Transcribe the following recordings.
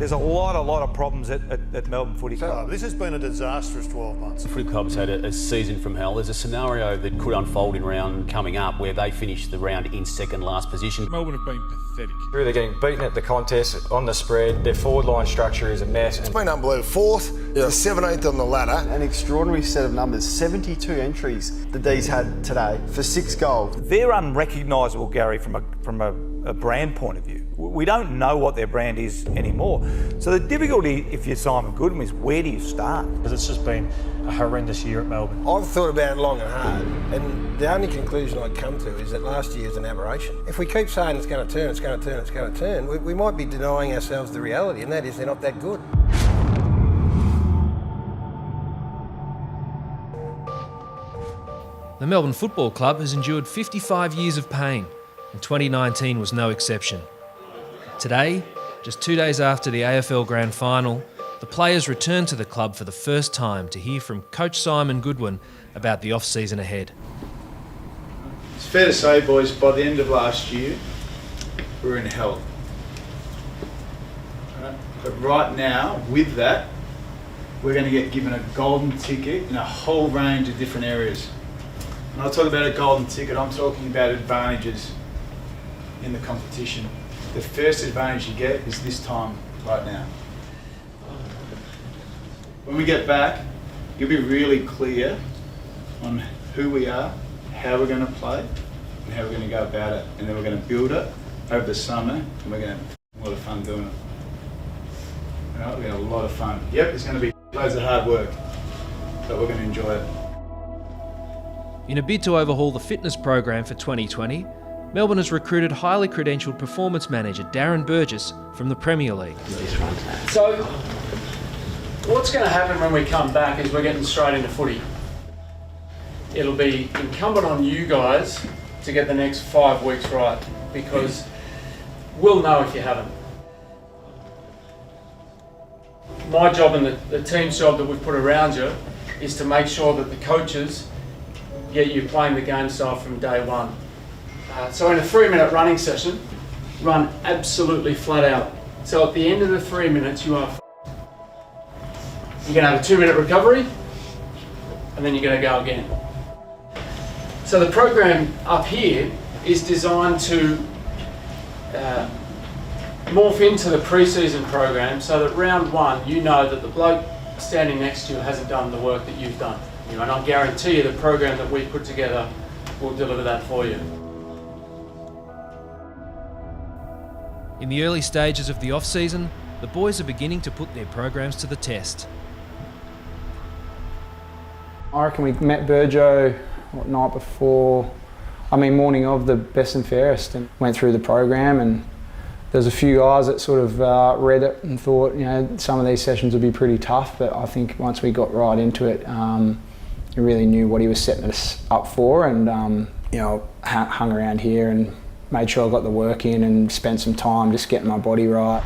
There's a lot of problems at Melbourne Footy Club. This has been a disastrous 12 months. The footy club's had a season from hell. There's a scenario that could unfold in round coming up where they finish the round in second last position. Melbourne have been pathetic. They're getting beaten at the contest, on the spread. Their forward line structure is a mess. It's been unbelievable. 4th to 17th on the ladder. An extraordinary set of numbers. 72 entries the D's had today for 6 goals. They're unrecognisable, Gary, from a brand point of view. We don't know what their brand is anymore. So the difficulty, if you're Simon Goodwin, is where do you start? Because it's just been a horrendous year at Melbourne. I've thought about it long and hard, and the only conclusion I'd come to is that last year is an aberration. If we keep saying it's going to turn, it's going to turn, it's going to turn, we might be denying ourselves the reality, and that is they're not that good. The Melbourne Football Club has endured 55 years of pain, and 2019 was no exception. Today, just 2 days after the AFL Grand Final, the players return to the club for the first time to hear from Coach Simon Goodwin about the off-season ahead. It's fair to say, boys, by the end of last year, we were in hell. But right now, with that, we're going to get given a golden ticket in a whole range of different areas. When I talk about a golden ticket, I'm talking about advantages in the competition. The first advantage you get is this time, right now. When we get back, you'll be really clear on who we are, how we're going to play, and how we're going to go about it. And then we're going to build it over the summer, and we're going to have a lot of fun doing it. We're going to have a lot of fun. Yep, it's going to be loads of hard work, but we're going to enjoy it. In a bid to overhaul the fitness program for 2020, Melbourne has recruited highly credentialed performance manager Darren Burgess from the Premier League. So, what's going to happen when we come back is we're getting straight into footy. It'll be incumbent on you guys to get the next 5 weeks right, because we'll know if you haven't. My job and the team's job that we've put around you is to make sure that the coaches get you playing the game style from day one. So in a 3-minute running session, run absolutely flat out. So at the end of the 3 minutes, you are you're going to have a 2-minute recovery, and then you're going to go again. So the program up here is designed to morph into the pre-season program so that round 1, you know that the bloke standing next to you hasn't done the work that you've done. And I guarantee you the program that we put together will deliver that for you. In the early stages of the off-season, the boys are beginning to put their programs to the test. I reckon we met Burjo night before, morning of the best and fairest, and went through the program, and there's a few guys that sort of read it and thought, some of these sessions would be pretty tough, but I think once we got right into it, he really knew what he was setting us up for, and hung around here and made sure I got the work in and spent some time just getting my body right.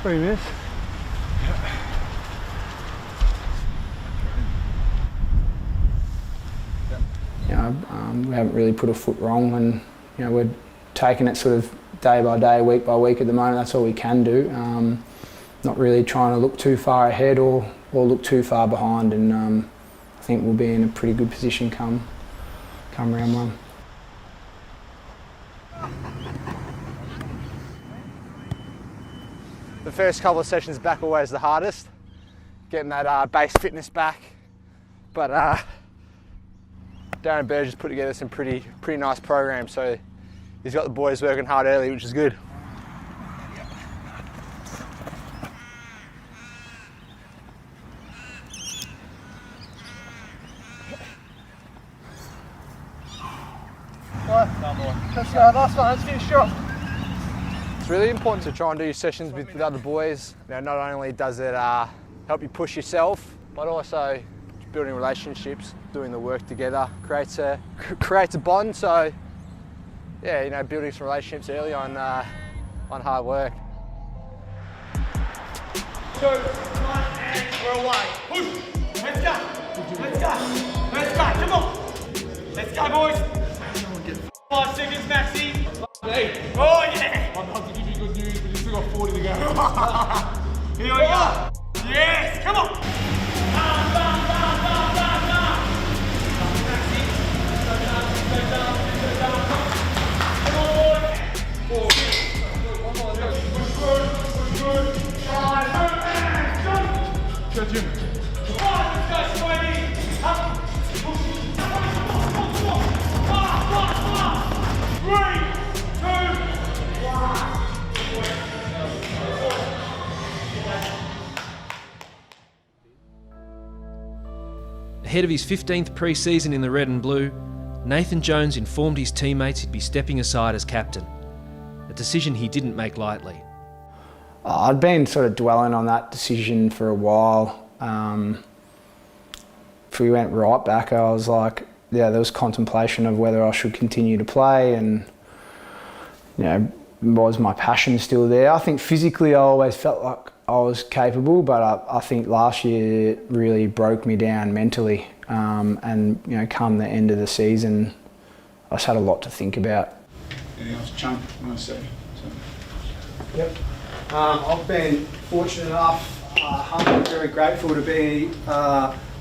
3 minutes. We haven't really put a foot wrong, and we're taking it sort of day by day, week by week at the moment. That's all we can do. Not really trying to look too far ahead or look too far behind, and I think we'll be in a pretty good position come round 1. The first couple of sessions back are always the hardest, getting that base fitness back. But Darren Burgess put together some pretty nice programs, so he's got the boys working hard early, which is good. Last one, let's finish off. It's really important to try and do your sessions with other boys. Not only does it help you push yourself, but also building relationships, doing the work together creates a bond. So yeah, building some relationships early on hard work. 2, 1, and we're away. Push. Let's go. Let's go. Let's go. Come on. Let's go, boys. 5 seconds, Maxi. Oh yeah! I'm about to give you good news, but you still got 40 to go. Here we go. Yes, come on. Go, Jim. Come on, let's go, Spidey. Up. 3, 2, 1. Ahead of his 15th pre-season in the red and blue, Nathan Jones informed his teammates he'd be stepping aside as captain, a decision he didn't make lightly. I'd been sort of dwelling on that decision for a while. If we went right back, I was like, yeah, there was contemplation of whether I should continue to play, and was my passion still there? I think physically I always felt like I was capable, but I think last year it really broke me down mentally. And come the end of the season, I just had a lot to think about. Anything else, Chunk, you want to say? Yep. I've been fortunate enough, humbled, very grateful to be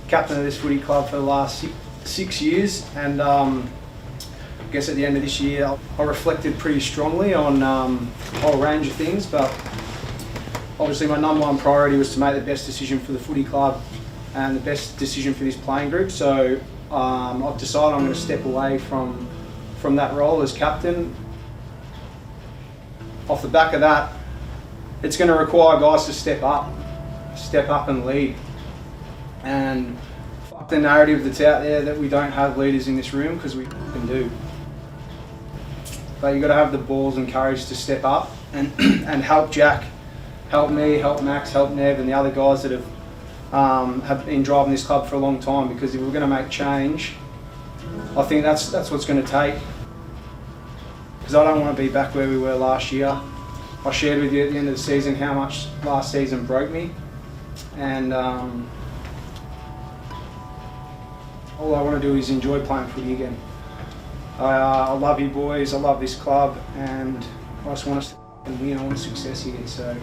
captain of this footy club for the last 6 years, and I guess at the end of this year I reflected pretty strongly on a whole range of things, but obviously my number one priority was to make the best decision for the footy club and the best decision for this playing group. So I've decided I'm going to step away from that role as captain. Off the back of that, it's going to require guys to step up and lead. And fuck the narrative that's out there that we don't have leaders in this room, because we can do. But you've got to have the balls and courage to step up and help Jack, help me, help Max, help Nev and the other guys that have been driving this club for a long time, because if we're going to make change, I think that's what's going to take. Because I don't want to be back where we were last year. I shared with you at the end of the season how much last season broke me, and all I want to do is enjoy playing footy again. I love you boys, I love this club, and I just want us to win. I want success here. So.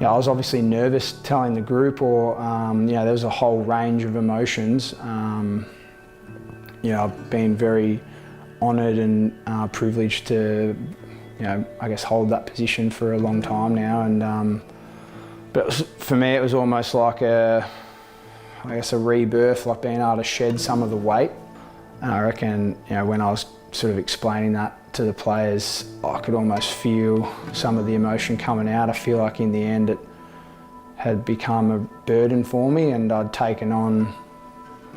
I was obviously nervous telling the group, or there was a whole range of emotions. I've been very honoured and privileged to, I guess, hold that position for a long time now. And but for me, it was almost like a rebirth, like being able to shed some of the weight. And I reckon, when I was sort of explaining that to the players, I could almost feel some of the emotion coming out. I feel like in the end it had become a burden for me, and I'd taken on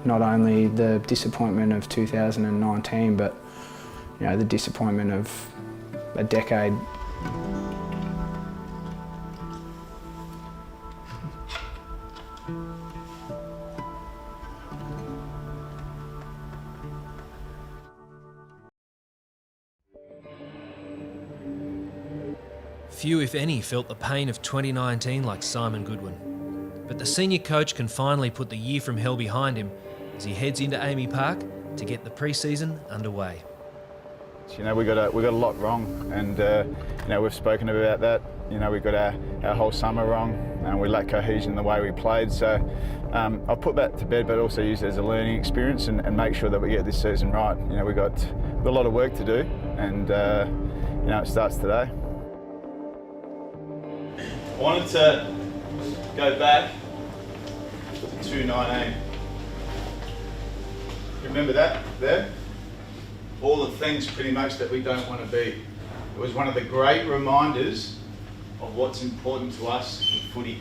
not only the disappointment of 2019, but the disappointment of a decade. Few, if any, felt the pain of 2019 like Simon Goodwin. But the senior coach can finally put the year from hell behind him as he heads into Amy Park to get the pre-season underway. We got a lot wrong, and we've spoken about that. We got our whole summer wrong, and we lacked cohesion in the way we played. So I'll put that to bed, but also use it as a learning experience and make sure that we get this season right. We've got a lot of work to do, and it starts today. I wanted to go back to 2019. Remember that there? All the things pretty much that we don't want to be. It was one of the great reminders of what's important to us in footy.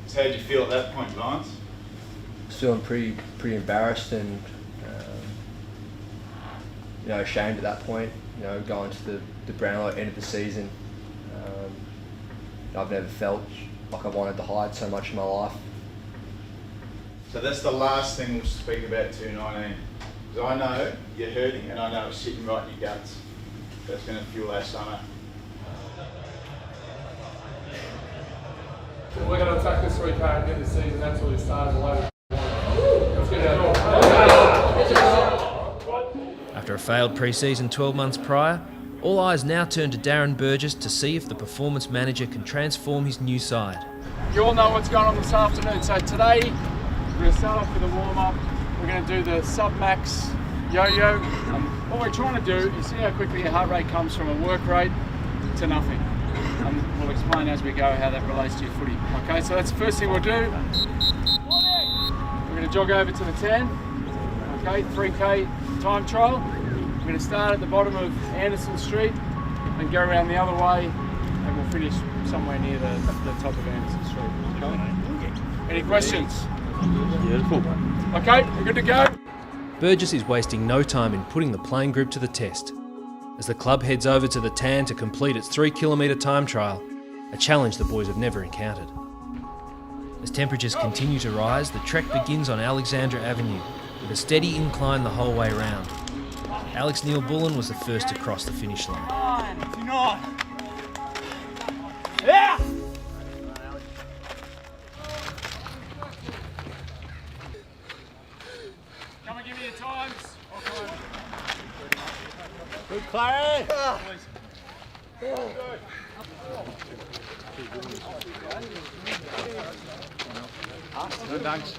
So how did you feel at that point, Lions? Feeling pretty embarrassed and ashamed at that point. Going to the Brownlow end of the season. I've never felt like I wanted to hide so much in my life. So that's the last thing we'll speak about 2019. Because I know you're hurting and I know it's sitting right in your guts. That's going to fuel our summer. We're going to attack this week hard and get the season absolutely started loaded. After a failed pre-season 12 months prior, all eyes now turn to Darren Burgess to see if the performance manager can transform his new side. You all know what's going on this afternoon. So today, we're going to start off with a warm-up. We're going to do the sub-max yo-yo. What we're trying to do is see how quickly your heart rate comes from a work rate to nothing. We'll explain as we go how that relates to your footy. Okay, so that's the first thing we'll do. We're going to jog over to the 10. Okay, 3K time trial. We're going to start at the bottom of Anderson Street and go around the other way, and we'll finish somewhere near the top of Anderson Street. Okay? Any questions? Beautiful. Okay, we're good to go. Burgess is wasting no time in putting the playing group to the test, as the club heads over to the Tan to complete its 3-kilometre time trial, a challenge the boys have never encountered. As temperatures continue to rise, the trek begins on Alexandra Avenue, with a steady incline the whole way round. Alex Neil-Bullen was the first to cross the finish line. 99. Yeah! Come and give me your times. Good, Clary. No thanks.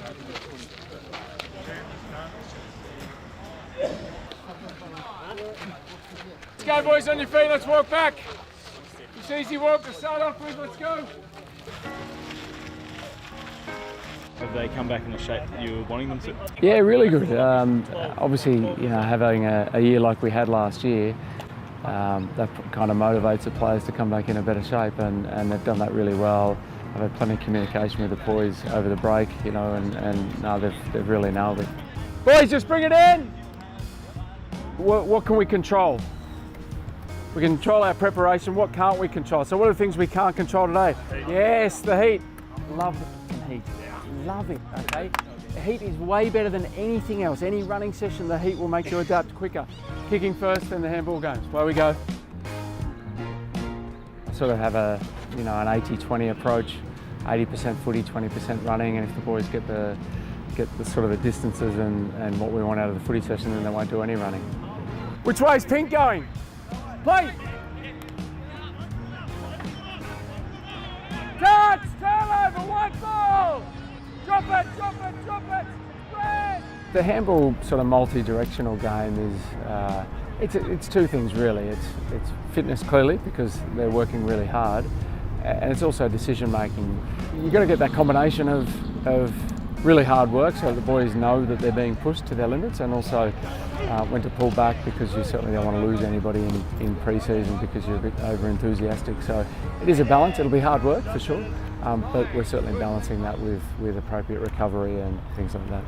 Let's go, boys, on your feet. Let's walk back. It's easy walk to start off with. Let's go. Have they come back in the shape that you were wanting them to? Yeah, really good. Obviously, you know, having a year like we had last year, that kind of motivates the players to come back in a better shape, and they've done that really well. I've had plenty of communication with the boys over the break, you know, and no, they've really nailed it. Boys, just bring it in. What can we control? We can control our preparation. What can't we control? So what are the things we can't control today? Yes, the heat. Love the heat. Love it, okay? The heat is way better than anything else. Any running session, the heat will make you adapt quicker. Kicking first, then the handball games. Where we go. I sort of have an 80-20 approach. 80% footy, 20% running, and if the boys get the sort of the distances and what we want out of the footy session, then they won't do any running. Which way is Pink going? Play! Touch! Turnover! White ball! Drop it! Drop it! Drop it! Spread! The handball sort of multi-directional game is it's two things really. It's fitness clearly because they're working really hard, and it's also decision making. You've got to get that combination of really hard work so that the boys know that they're being pushed to their limits, and also when to pull back because you certainly don't want to lose anybody in pre-season because you're a bit over-enthusiastic. So it is a balance. It'll be hard work for sure, but we're certainly balancing that with appropriate recovery and things like that.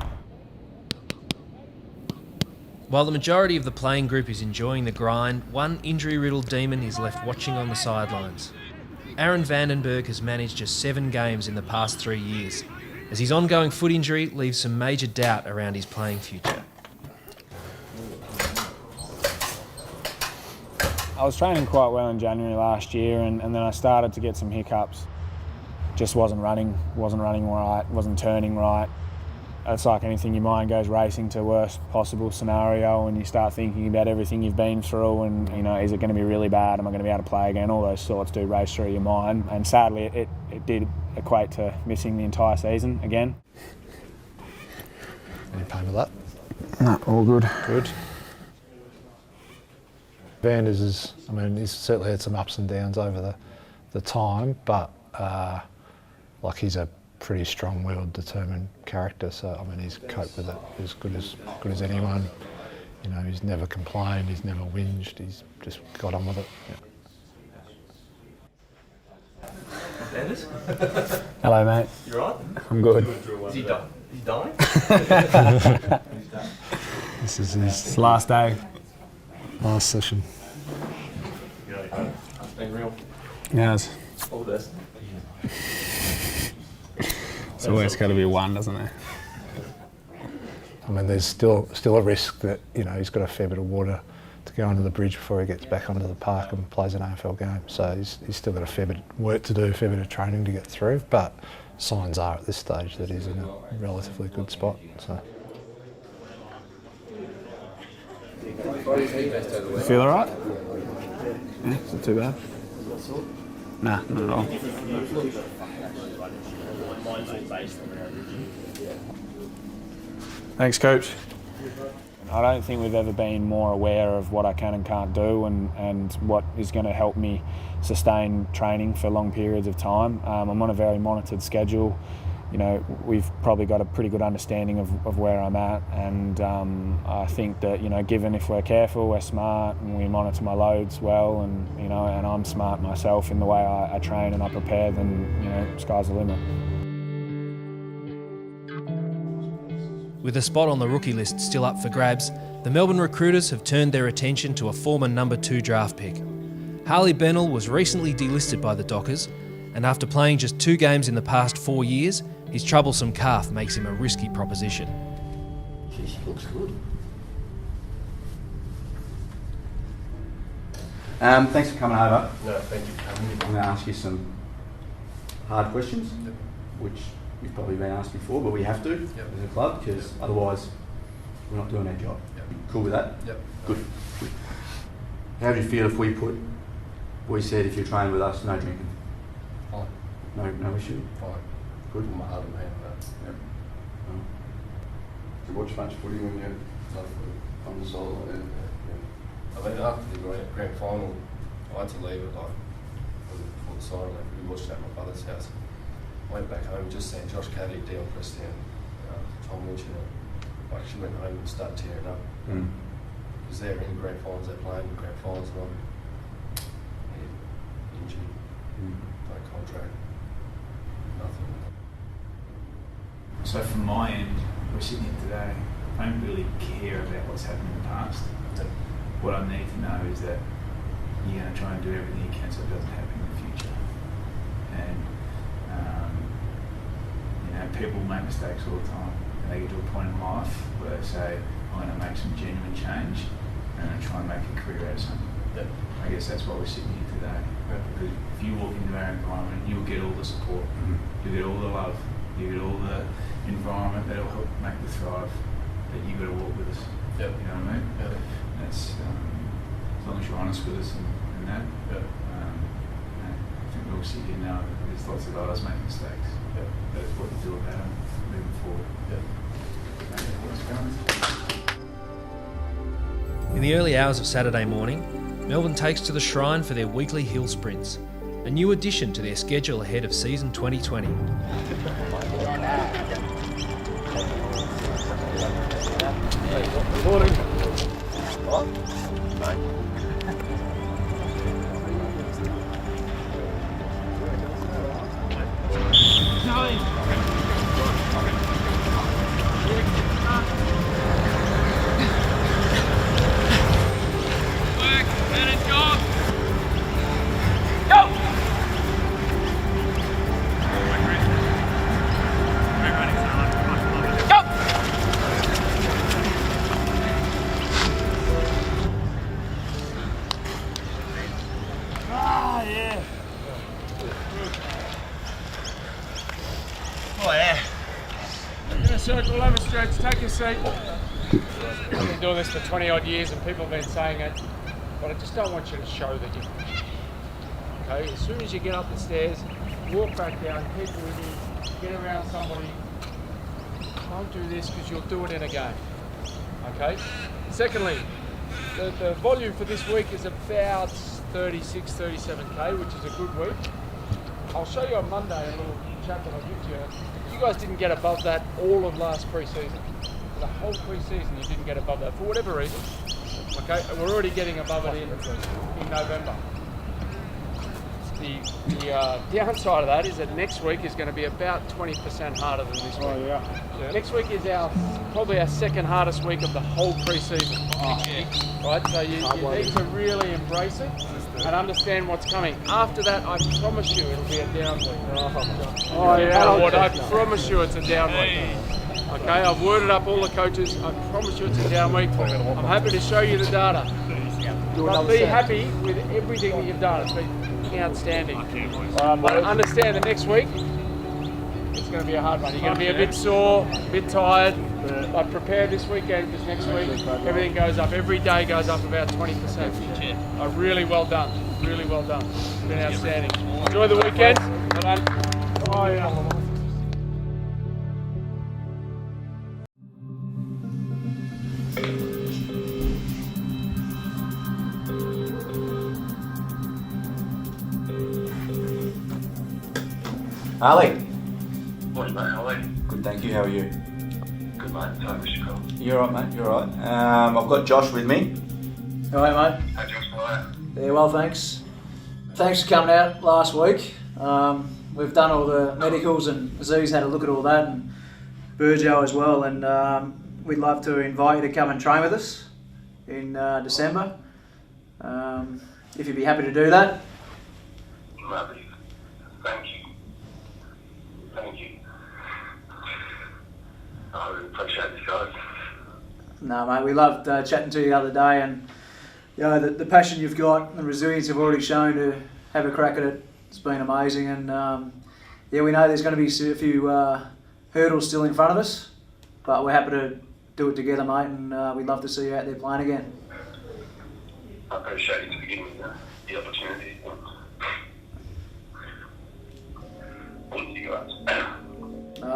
While the majority of the playing group is enjoying the grind, one injury-riddled demon is left watching on the sidelines. Aaron Vandenberg has managed just 7 games in the past 3 years, as his ongoing foot injury leaves some major doubt around his playing future. I was training quite well in January last year, and then I started to get some hiccups. Just wasn't running right, wasn't turning right. It's like anything, your mind goes racing to worst possible scenario, and you start thinking about everything you've been through, and is it going to be really bad? Am I going to be able to play again? All those thoughts do race through your mind, and sadly it did equate to missing the entire season again. Any pain with that? No, all good. Good. Vanders he's certainly had some ups and downs over the time, but he's a pretty strong-willed, determined character. So he's coped with it as good as anyone. He's never complained, he's never whinged, he's just got on with it. Yeah. Hello, mate. You right? I'm good. Is he dying? This is his last day, last session. It's been real. Yes. All the best. It's always got to be one, doesn't it? I mean, there's still a risk that, you know, he's got a fair bit of water to go under the bridge before he gets back onto the park and plays an AFL game. So he's still got a fair bit of work to do, a fair bit of training to get through. But signs are at this stage that he's in a relatively good spot. So. You feel all right? Yeah, it's not too bad. Nah, not at all. Thanks, Coach. I don't think we've ever been more aware of what I can and can't do and what is going to help me sustain training for long periods of time. I'm on a very monitored schedule. You know, we've probably got a pretty good understanding of where I'm at, and I think that, you know, given if we're careful, we're smart, and we monitor my loads well, and, you know, and I'm smart myself in the way I train and I prepare, then, you know, sky's the limit. With a spot on the rookie list still up for grabs, the Melbourne Recruiters have turned their attention to a former number 2 draft pick. Harley Bennell was recently delisted by the Dockers, and after playing just 2 games in the past 4 years, his troublesome calf makes him a risky proposition. She looks good. Thanks for coming over. No, thank you. I'm going to ask you some hard questions, which you've probably been asked before, but we have to as a club, because otherwise we're not doing our job. Cool with that? Yep. Good. How do you feel if we said if you're training with us, no drinking? Fine. No issue? Fine. Good. I'm a hard man for that. Yep. Do you watch much footy when you're on the solo? I mean, after the grand final, I had to leave it like before the siren. Like, we watched it at my brother's house. I went back home just seeing Josh Caddy, Dion Preston, Tom Lynch, and I actually went home and started tearing up. Because they're in the grand finals, they're playing the grand finals, and I'm injured, no contract, nothing. So from my end, we're sitting here today, I don't really care about what's happened in the past. What I need to know is that you're going to try and do everything you can so it doesn't happen in the future. And you know, people make mistakes all the time, and they get to a point in life where they say, I'm going to make some genuine change and I'm try and make a career out of something. I guess that's why we're sitting here today. Because if you walk into our environment, you'll get all the support, you'll get all the love, you get all the environment that'll help make you thrive, that you've got to walk with us. You know what I mean? That's as long as you're honest with us and that. I think we'll sit here now, there's lots of others make mistakes. But it's what you do about them moving forward. In the early hours of Saturday morning, Melbourne takes to the Shrine for their weekly hill sprints, a new addition to their schedule ahead of season 2020. Good morning. What? Circle over stretch, take your seat. I've been doing this for 20 odd years and people have been saying it, but I just don't want you to show that you okay? As soon as you get up the stairs, walk back down, keep moving, get around somebody. Don't do this because you'll do it in a game, okay? Secondly, the volume for this week is about 36, 37k, which is a good week. I'll show you on Monday a little chat that I'll give to you. You guys didn't get above that all of last pre-season. For the whole pre-season you didn't get above that for whatever reason. Okay, and we're already getting above it in November. The downside of that is that next week is going to be about 20% harder than this week. Next week is probably our second hardest week of the whole pre-season. Right, so you need to really embrace it and understand what's coming. After that, I promise you it'll be a down week. I promise you it's a down week. Okay, I've worded up all the coaches. I promise you it's a down week. I'm happy to show you the data. But be happy with everything that you've done. It's been outstanding. But understand that next week, it's going to be a hard one. You're going to be a bit sore, a bit tired. But prepare this weekend because next week everything goes up. Every day goes up about 20%. Really well done. Really well done. It's been outstanding. Enjoy the weekend. Well done. Oh, yeah. Ali. Morning, mate. How are you? Good, thank you. How are you? Good, mate. Sorry, Mr. Cole. You're all right, mate. You're all right. I've got Josh with me. All right, mate. Hey, Josh. How are you? Yeah, well, thanks. Thanks for coming out last week. We've done all the medicals and Aziz had a look at all that and Burjo as well, and we'd love to invite you to come and train with us in December. If you'd be happy to do that. Lovely. Thank you. Thank you. I really appreciate this, guys. No, mate, we loved chatting to you the other day, and you know the passion you've got and the resilience you've already shown to have a crack at it. It's been amazing, and yeah, we know there's going to be a few hurdles still in front of us, but we're happy to do it together, mate, and we'd love to see you out there playing again. I appreciate you giving me the opportunity. Thank you, guys.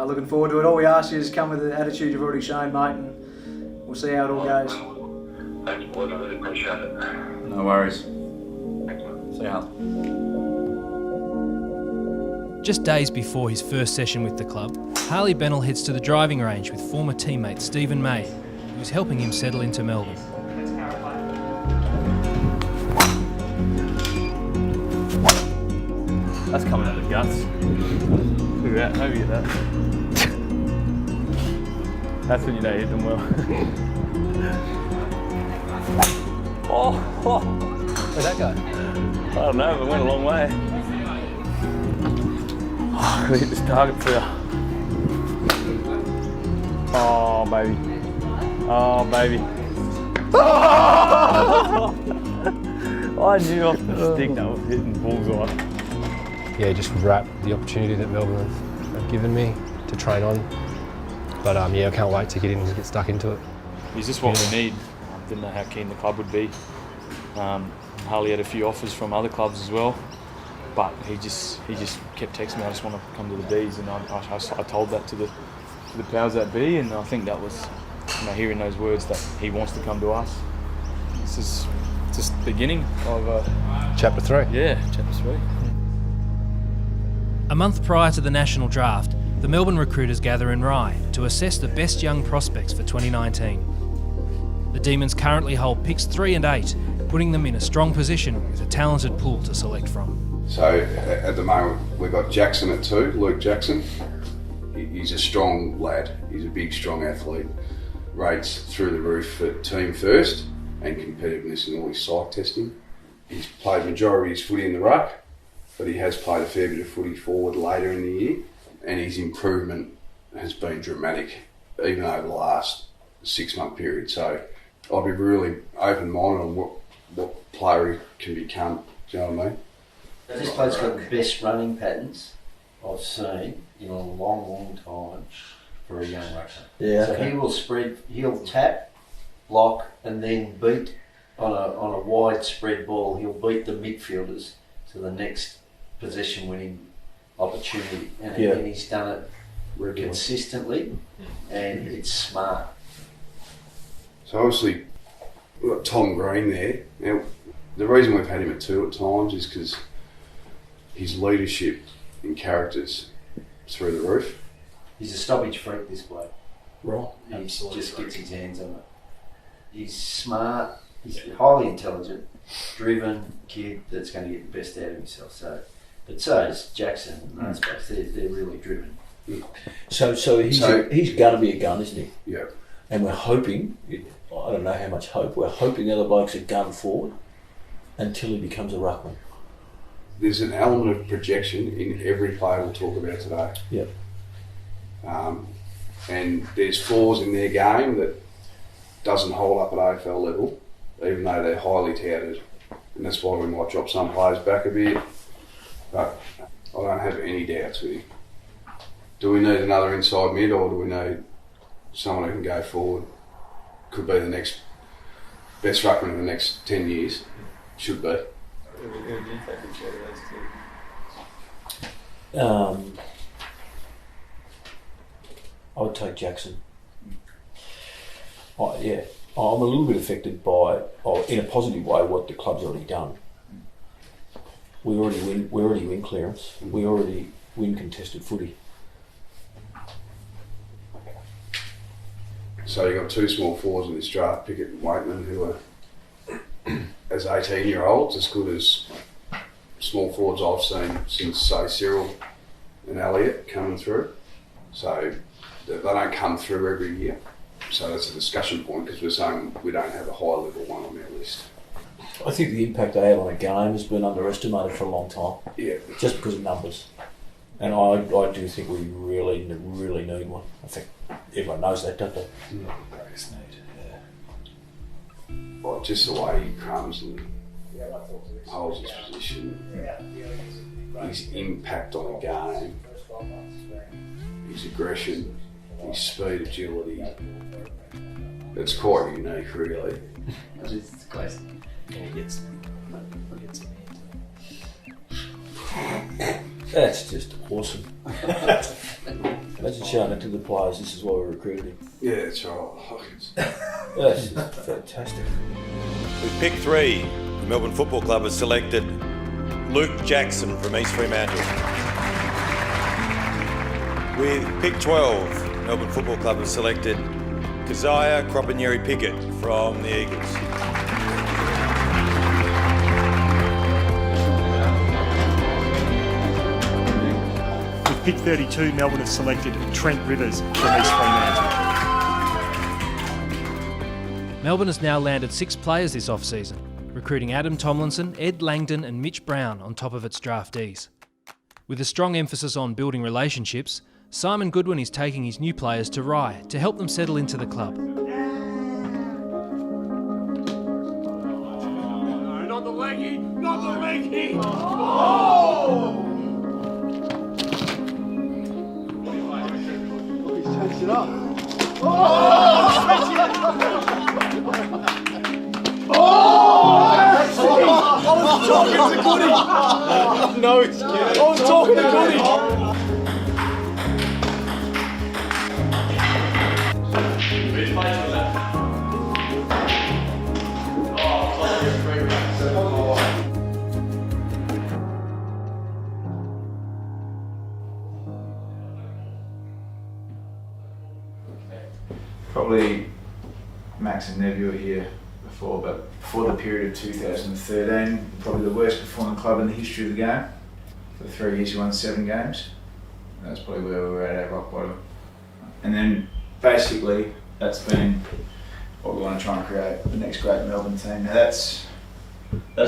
Looking forward to it. All we ask you is come with the attitude you've already shown, mate, and we'll see how it all goes. Thanks, boys. I really appreciate it. No worries. Thanks, mate. See ya. Just days before his first session with the club, Harley Bennell heads to the driving range with former teammate Stephen May, who's helping him settle into Melbourne. That's coming out of the guts. Look at that, how you get that? That's when you know you hit them well. oh! Where'd that go? I don't know, but it went a long way. Oh, I'm gonna hit this target for you. Oh, baby. Oh, baby. I knew off the stick that was hitting bullseye. Yeah, just wrap the opportunity that Melbourne have given me to train on. But yeah, I can't wait to get in and get stuck into it. Is this what we need? Didn't know how keen the club would be. Harley had a few offers from other clubs as well, but he just kept texting me, I just want to come to the D's, and I told that to the powers that be, and I think that was, you know, hearing those words that he wants to come to us. This is just the beginning of Chapter 3. Yeah, Chapter 3. A month prior to the national draft, the Melbourne recruiters gather in Rye to assess the best young prospects for 2019. The Demons currently hold picks 3 and 8, putting them in a strong position with a talented pool to select from. So at the moment we've got Jackson at 2, Luke Jackson. He's a strong lad, he's a big strong athlete, rates through the roof at team first and competitiveness in all his psych testing. He's played majority of his footy in the ruck, but he has played a fair bit of footy forward later in the year, and his improvement has been dramatic, even over the last 6-month period. So I'll be really open-minded on what player he can become, do you know what I mean? This bloke's got the best running patterns I've seen in a long time for a young rucker. Yeah, so okay. he will spread, he'll tap, block, and then beat on a wide spread ball. He'll beat the midfielders to the next possession winning opportunity, and again he's done it consistently, and it's smart. So obviously we've got Tom Green there. Now the reason we've had him at 2 at times is because his leadership and character's through the roof. He's a stoppage freak, this bloke. Right. He just gets his hands on it. He's smart, he's highly intelligent, driven kid that's going to get the best out of himself. But so is Jackson and those blokes. They're really driven. So he's going to be a gun, isn't he? Yeah. And we're hoping, I don't know how much hope, we're hoping the other bloke's a gun forward until he becomes a ruckman. There's an element of projection in every player we'll talk about today. Yep. and there's flaws in their game that doesn't hold up at AFL level, even though they're highly touted, and that's why we might drop some players back a bit. But I don't have any doubts with him. Do we need another inside mid, or do we need someone who can go forward? Could be the next best ruckman in the next 10 years. Should be. Who do you think would share those two? I would take Jackson. Yeah, I'm a little bit affected by, in a positive way, what the club's already done. We already win clearance. We already win contested footy. So you've got two small forwards in this draft, Pickett and Waitman, who are, as 18-year-olds, as good as small forwards I've seen since, say, Cyril and Elliott coming through. So they don't come through every year. So that's a discussion point, because we're saying we don't have a high-level one on our list. I think the impact they have on a game has been underestimated for a long time. Yeah. Just because of numbers. And I do think we really need one. I think everyone knows that, don't they? Greatest need, yeah. Well, just the way he comes and holds his position, his impact on the game, his aggression, his speed, agility. It's quite unique, really. It's classic. And he gets That's just awesome. Imagine showing it to the players, this is why we recruited him. Yeah, that's right. That's just fantastic. With pick 3, the Melbourne Football Club has selected Luke Jackson from East Fremantle. With pick 12, Melbourne Football Club has selected Keziah Cropanieri Pickett from the Eagles. With pick 32, Melbourne have selected Trent Rivers from East Fremantle. Melbourne has now landed 6 players this off-season, recruiting Adam Tomlinson, Ed Langdon and Mitch Brown on top of its draftees. With a strong emphasis on building relationships, Simon Goodwin is taking his new players to Rye to help them settle into the club. Not the leggy! Not the leggy! Oh! He's changed it up. Oh! I was talking to Goody! No, it's good. I was talking to Goody! Which place was that? Probably Max and Nev, you were here before, but before the period of 2013, probably the worst performing club in the history of the game. For 3 years you won 7 games. And that's probably where we were at our rock bottom. And then basically that's been what we want to try and create, the next great Melbourne team. Now that's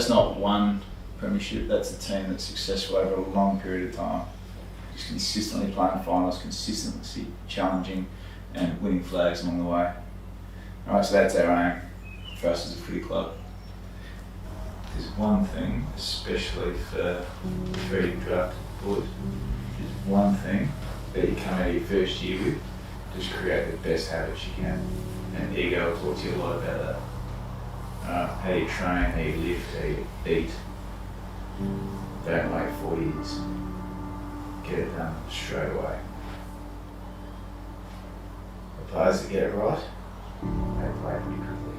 not one premiership, that's a team that's successful over a long period of time. Just consistently playing finals, consistently challenging and winning flags along the way. Alright, so that's our aim for us as a footy club. There's one thing, especially for very drafted boys, there's one thing that you come out of your first year with, just create the best habits you can. And ego will talk to you a lot about that. How you train, how you lift, how you eat. Don't wait 4 years. Get it done straight away. The players that get it right, they play pretty quickly.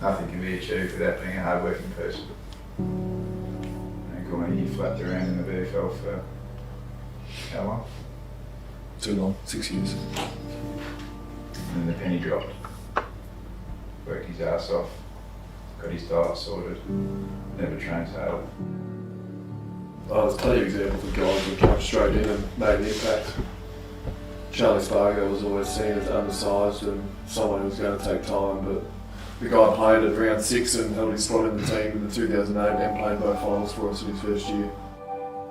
Nothing can be achieved without being a hard-working person. And Gorman, you flapped around in the VFL for how long? Too long, 6 years. And then the penny dropped. Worked his ass off, got his diet sorted, never trained hard. Oh, there's plenty of examples of guys who come straight in and made an impact. Charlie Spargo was always seen as undersized and someone who was going to take time, but the guy played at round 6 and held his spot in the team in the 2008 and played both finals for us in his first year.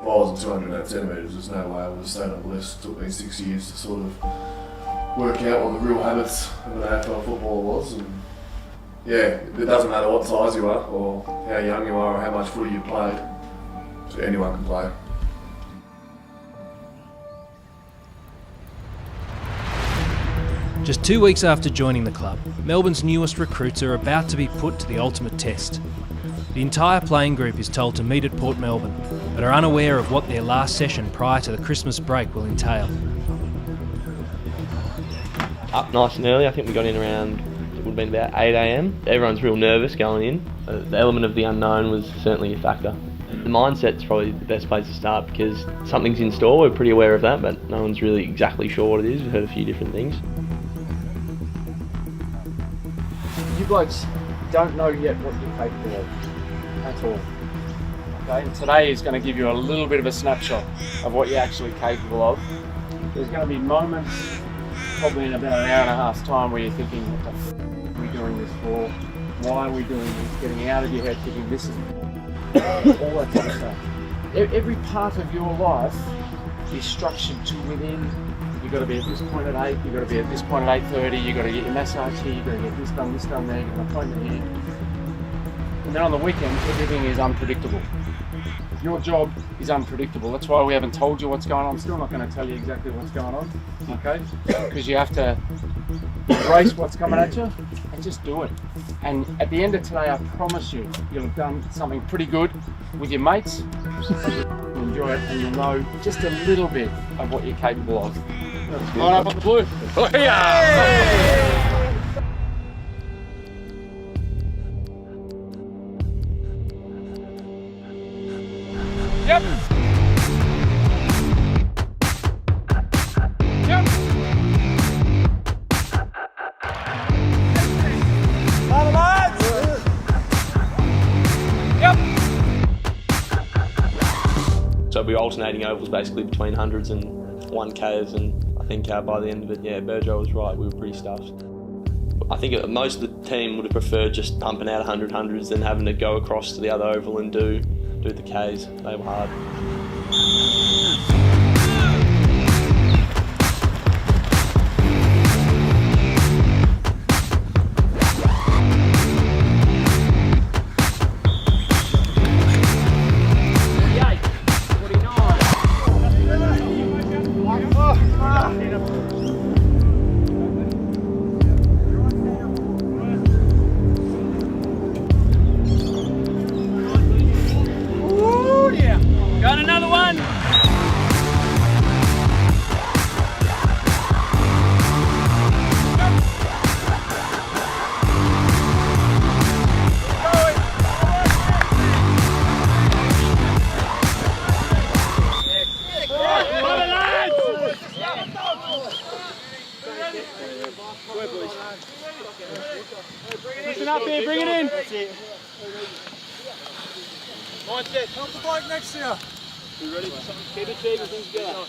I wasn't 208 centimetres, there's no way I would have stayed on the list. It took me 6 years to sort of work out what the real habits of an AFL footballer was. And yeah, it doesn't matter what size you are or how young you are or how much footy you played, so anyone can play. Just 2 weeks after joining the club, Melbourne's newest recruits are about to be put to the ultimate test. The entire playing group is told to meet at Port Melbourne, but are unaware of what their last session prior to the Christmas break will entail. Up nice and early, I think we got in around, it would have been about 8 AM. Everyone's real nervous going in. The element of the unknown was certainly a factor. The mindset's probably the best place to start because something's in store, we're pretty aware of that, but no one's really exactly sure what it is. We've heard a few different things. You blokes don't know yet what you're capable of, at all. Okay, and today is going to give you a little bit of a snapshot of what you're actually capable of. There's going to be moments, probably in about an hour and a half's time, where you're thinking, what the f are we doing this for? Why are we doing this? Getting out of your head thinking this is all that kind of stuff. Every part of your life is structured to within. You've got to be at this point at 8, you've got to be at this point at 8:30, you've got to get your massage here, you've got to get this done there, you've got an appointment here. And then on the weekend, everything is unpredictable. Your job is unpredictable. That's why we haven't told you what's going on. I'm still not going to tell you exactly what's going on, okay? Because you have to embrace what's coming at you and just do it. And at the end of today, I promise you, you'll have done something pretty good with your mates. You'll enjoy it and you'll know just a little bit of what you're capable of. Line up on the blue. Oh, yeah. Yep. Yep. Yep. So we're alternating ovals basically between hundreds and 1Ks, and I think by the end of it, yeah, Berjo was right, we were pretty stuffed. I think most of the team would have preferred just pumping out 100 hundreds than having to go across to the other oval and do the Ks. They were hard. Got another one. Listen up here, bring it in. Mindset, help the bloke next to you. You ready for something? Keep it cheap and things together.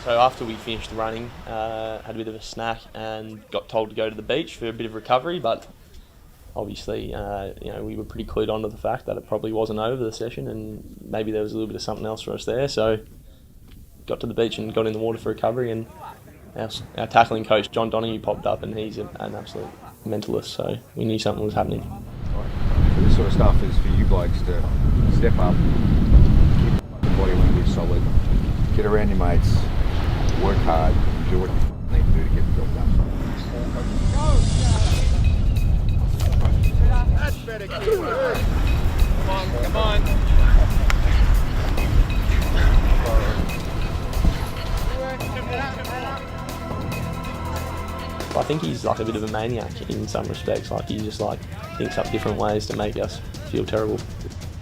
So after we finished running, had a bit of a snack and got told to go to the beach for a bit of recovery, but obviously we were pretty clued on to the fact that it probably wasn't over the session and maybe there was a little bit of something else for us there, so got to the beach and got in the water for recovery, and our tackling coach John Donahue popped up, and he's an absolute mentalist, so we knew something was happening. So this sort of stuff is for you blokes to step up, keep the body language solid, get around your mates, work hard, do what you need to do to get the job done. That's better, kid. Come on, come on. I think he's like a bit of a maniac in some respects. Like he just thinks up different ways to make us feel terrible.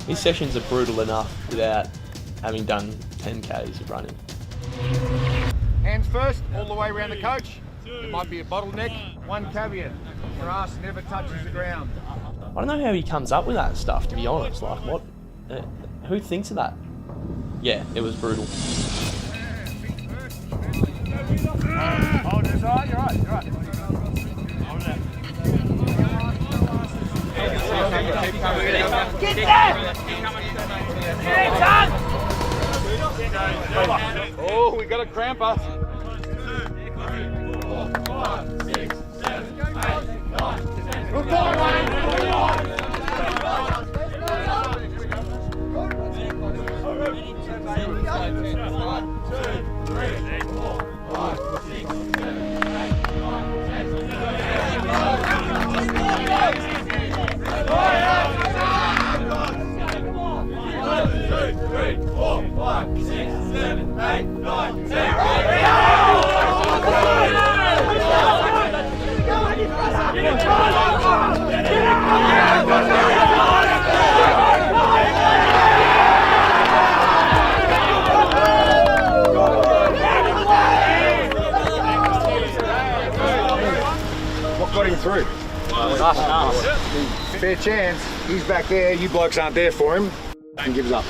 His sessions are brutal enough without having done 10Ks of running. Hands first, all the way around the coach. There might be a bottleneck. One caveat, your ass never touches the ground. I don't know how he comes up with that stuff, to be honest. Like what? Who thinks of that? Yeah, it was brutal. Hold it, right, you're right, you're right. Hold it. Get there! Oh, we got a cramper. 5, 6, 7, 8, 9, 10. Good ball, Wayne. Good ball. 1, 2, 3, 4, 5, 6, 7, 8, 9, What got him through? Fair chance. He's back there. You blokes aren't there for him. And gives up.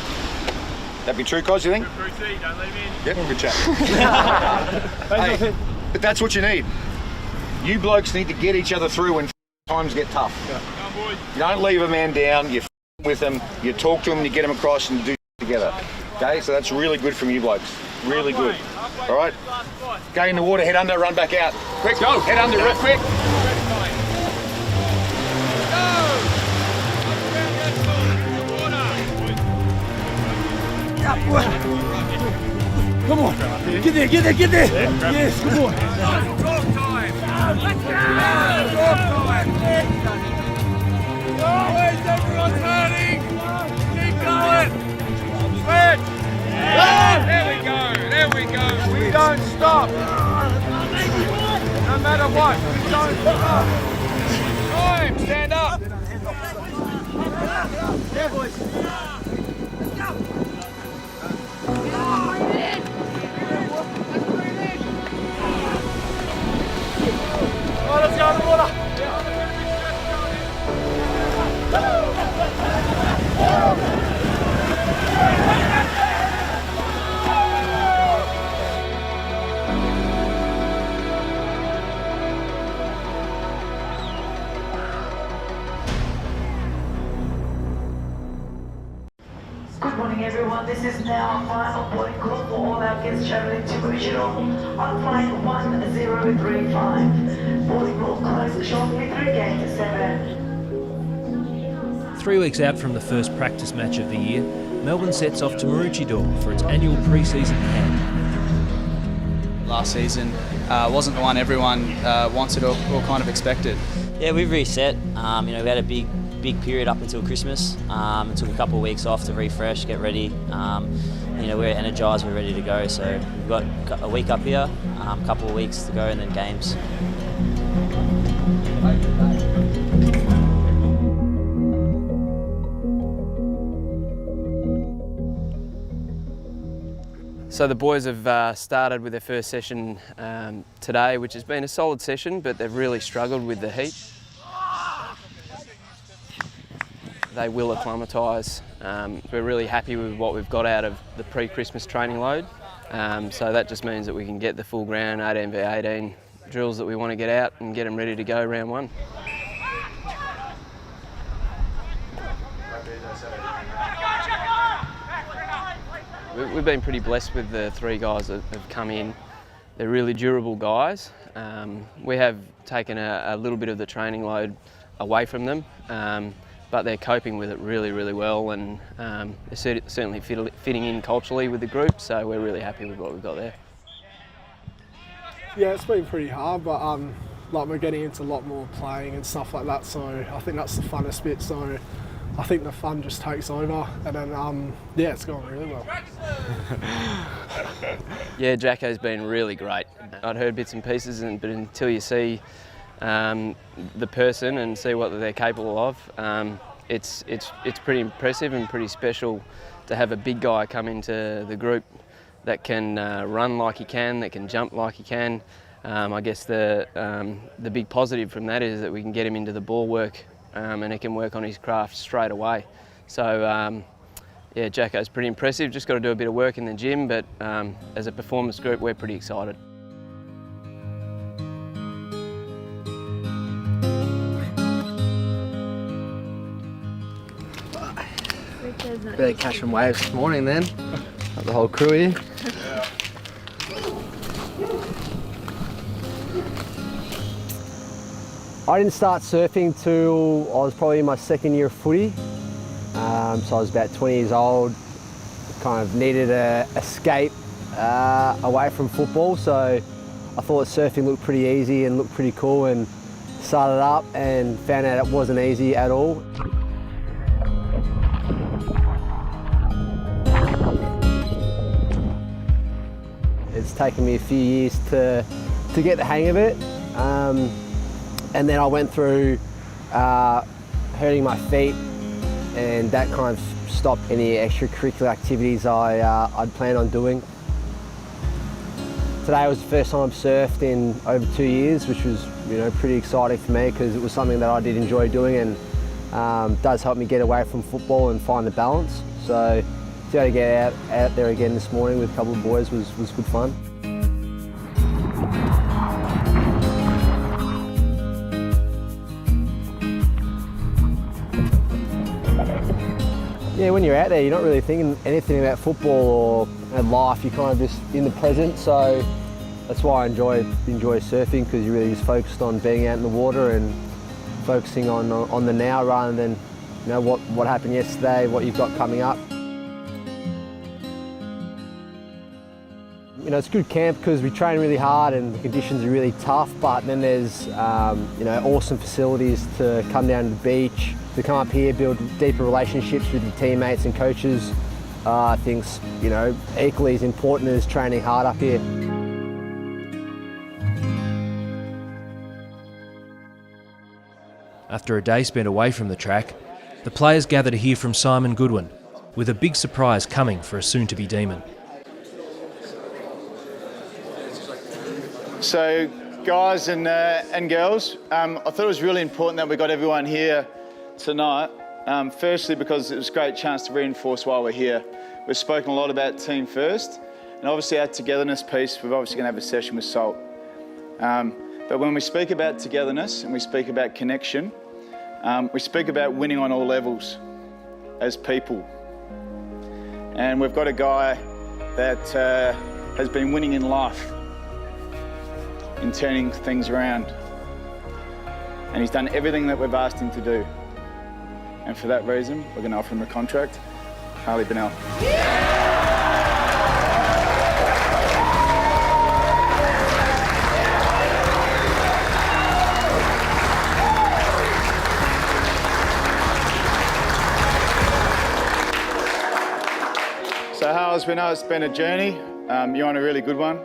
That be true, Cos, you think? Don't leave in. Yep, good chat. Hey, but that's what you need. You blokes need to get each other through when times get tough. You don't leave a man down, you with them, you talk to them, you get them across and you do together. Okay, so that's really good from you blokes. Really good. All right? Go in the water, head under, run back out. Quick, go! Head under real quick. Come on. Get there, get there, get there. Yes, good boy. Talk time. Oh, where's everyone turning? Keep going. Fred. There we go. We don't stop. No matter what, we don't stop. Time, stand up. Yeah, boys. Let's go. Oh, let's go in the water. Good morning everyone, this is now final boarding call for all our guests travelling to regional on flight 1035. Boarding will close shortly through gate 7. 3 weeks out from the first practice match of the year, Melbourne sets off to Maroochydore for its annual pre-season camp. Last season wasn't the one everyone wanted or kind of expected. Yeah, we've reset. We had a big period up until Christmas and took a couple of weeks off to refresh, get ready. We're energised, we're ready to go. So we've got a week up here, a couple of weeks to go, and then games. So the boys have started with their first session today, which has been a solid session, but they've really struggled with the heat. They will acclimatise. We're really happy with what we've got out of the pre-Christmas training load. So that just means that we can get the full ground 18v18 drills that we want to get out and get them ready to go round 1. We've been pretty blessed with the 3 guys that have come in. They're really durable guys. We have taken a little bit of the training load away from them, but they're coping with it really, really well, and they're certainly fitting in culturally with the group, so we're really happy with what we've got there. Yeah, it's been pretty hard, but we're getting into a lot more playing and stuff like that, so I think that's the funnest bit. So I think the fun just takes over, and then it's going really well. Yeah, Jacko's been really great. I'd heard bits and pieces, but until you see the person and see what they're capable of, it's pretty impressive and pretty special to have a big guy come into the group that can run like he can, that can jump like he can. I guess the big positive from that is that we can get him into the ball work and he can work on his craft straight away. So yeah, Jacko's pretty impressive, just got to do a bit of work in the gym, but as a performance group we're pretty excited. Better catch some waves this morning then. Got the whole crew here. I didn't start surfing till I was probably in my second year of footy. So I was about 20 years old, kind of needed a escape away from football, so I thought surfing looked pretty easy and looked pretty cool, and started up and found out it wasn't easy at all. It's taken me a few years to get the hang of it. And then I went through hurting my feet, and that kind of stopped any extracurricular activities I'd planned on doing. Today was the first time I've surfed in over 2 years, which was pretty exciting for me because it was something that I did enjoy doing, and does help me get away from football and find the balance. So to be able to get out there again this morning with a couple of boys was good fun. Yeah, when you're out there, you're not really thinking anything about football or life. You're kind of just in the present. So that's why I enjoy surfing, because you're really just focused on being out in the water and focusing on the now rather than what happened yesterday, what you've got coming up. It's a good camp because we train really hard and the conditions are really tough, but then there's awesome facilities to come down to the beach, to come up here, build deeper relationships with your teammates and coaches. I think's equally as important as training hard up here. After a day spent away from the track, the players gather to hear from Simon Goodwin, with a big surprise coming for a soon-to-be Demon. So, guys and girls, I thought it was really important that we got everyone here tonight. Firstly, because it was a great chance to reinforce why we're here. We've spoken a lot about team first, and obviously our togetherness piece, we're obviously going to have a session with Salt. But when we speak about togetherness and we speak about connection, we speak about winning on all levels as people. And we've got a guy that has been winning in life, in turning things around. And he's done everything that we've asked him to do. And for that reason, we're going to offer him a contract. Harley Bennell. So Harley, we know it's been a journey. You're on a really good one.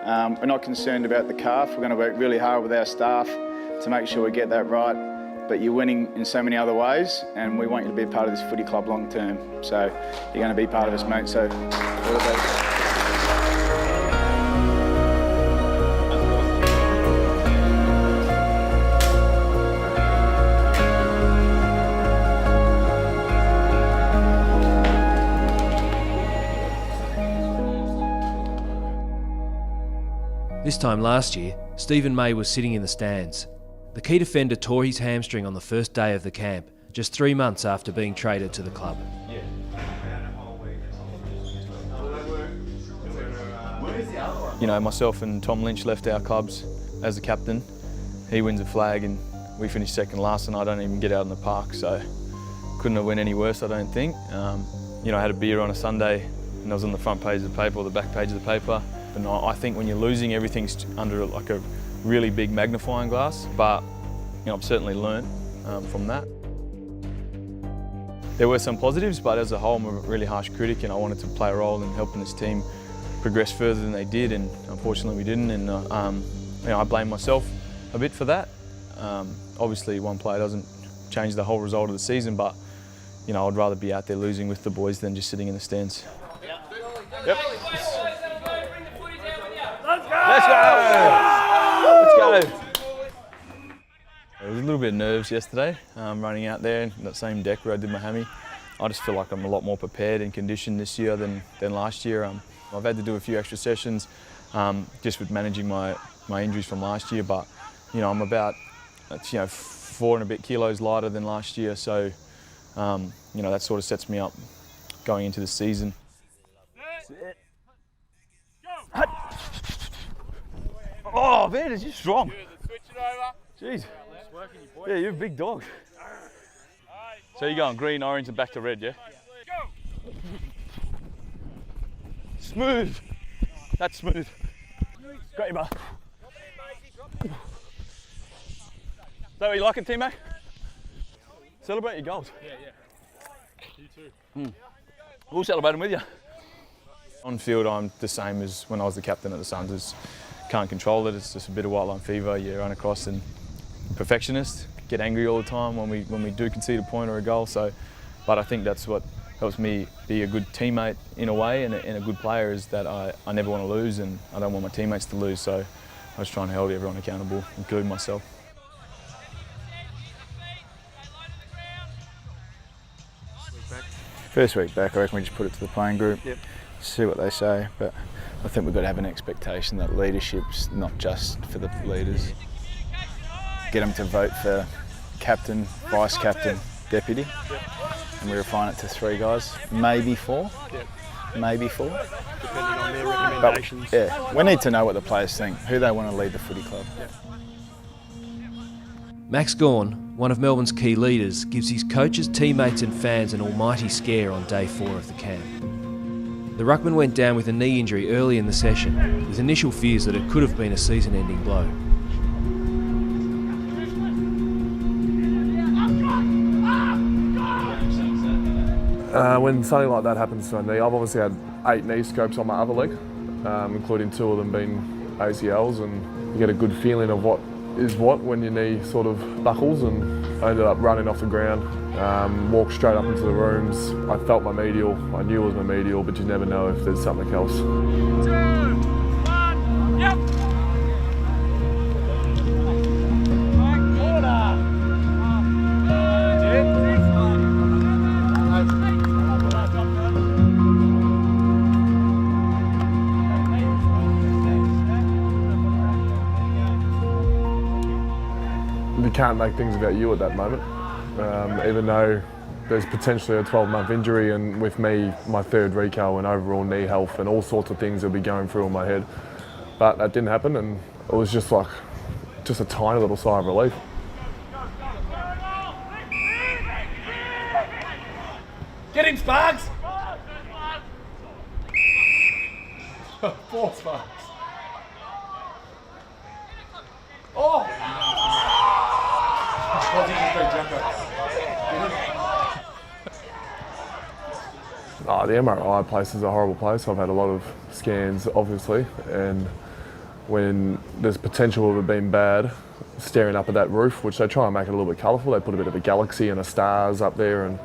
We're not concerned about the calf. We're going to work really hard with our staff to make sure we get that right. But you're winning in so many other ways, and we want you to be a part of this footy club long term. So you're going to be part of us, mate. So all the best. This time last year, Stephen May was sitting in the stands. The key defender tore his hamstring on the first day of the camp, just 3 months after being traded to the club. Myself and Tom Lynch left our clubs as the captain. He wins a flag and we finish second last, and I don't even get out in the park, so couldn't have went any worse, I don't think. I had a beer on a Sunday and I was on the front page of the paper or the back page of the paper. And I think when you're losing, everything's under like a really big magnifying glass, but I've certainly learned from that. There were some positives, but as a whole, I'm a really harsh critic, and I wanted to play a role in helping this team progress further than they did, and unfortunately we didn't. And I blame myself a bit for that. Obviously, one player doesn't change the whole result of the season, but I'd rather be out there losing with the boys than just sitting in the stands. Yep. Let's go! Let's go! There was a little bit of nerves yesterday, running out there in that same deck where I did my hammy. I just feel like I'm a lot more prepared and conditioned this year than last year. I've had to do a few extra sessions just with managing my injuries from last year, but I'm about 4 and a bit kilos lighter than last year, so you know, that sort of sets me up going into the season. Oh man, it's just strong. Jeez. Yeah, you're a big dog. So you're going green, orange, and back to red, yeah? Smooth. That's smooth. Great, bro. Is that what you like it, T-Mac? Celebrate your goals. Yeah. You too. We'll celebrate them with you. On field, I'm the same as when I was the captain at the Suns. Is can't control it. It's just a bit of white line fever. You run across and perfectionist. Get angry all the time when we do concede a point or a goal. So, but I think that's what helps me be a good teammate in a way and a good player is that I never want to lose and I don't want my teammates to lose. So I was trying to hold everyone accountable, including myself. First week back, I reckon we just put it to the playing group, see what they say. But I think we've got to have an expectation that leadership's not just for the leaders. Get them to vote for captain, vice captain, deputy, and we refine it to 3 guys, maybe 4, maybe 4. Depending on their recommendations. But, we need to know what the players think, who they want to lead the footy club. Max Gawn, one of Melbourne's key leaders, gives his coaches, teammates and fans an almighty scare on day 4 of the camp. The ruckman went down with a knee injury early in the session, with initial fears that it could have been a season-ending blow. When something like that happens to my knee, I've obviously had 8 knee scopes on my other leg, including 2 of them being ACLs, and you get a good feeling of what is what when your knee sort of buckles, and I ended up running off the ground, walked straight up into the rooms. I felt my medial, I knew it was my medial, but you never know if there's something else. 2, 1, yep! You can't make things about you at that moment, even though there's potentially a 12-month injury, and with me, my 3rd reco and overall knee health and all sorts of things will be going through in my head. But that didn't happen, and it was just like, just a tiny little sigh of relief. Get him, Sparks! 4 Sparks. Oh! The MRI place is a horrible place. I've had a lot of scans, obviously, and when there's potential of it being bad, staring up at that roof, which they try and make it a little bit colourful, they put a bit of a galaxy and a stars up there, and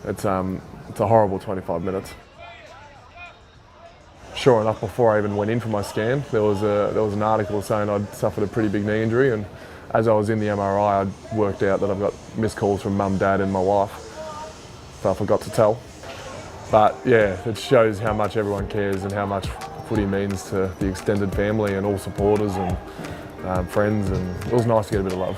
it's a horrible 25 minutes. Sure enough, before I even went in for my scan, there was an article saying I'd suffered a pretty big knee injury, and as I was in the MRI, I'd worked out that I've got missed calls from mum, dad and my wife, so I forgot to tell. But yeah, it shows how much everyone cares and how much footy means to the extended family and all supporters and friends, and it was nice to get a bit of love.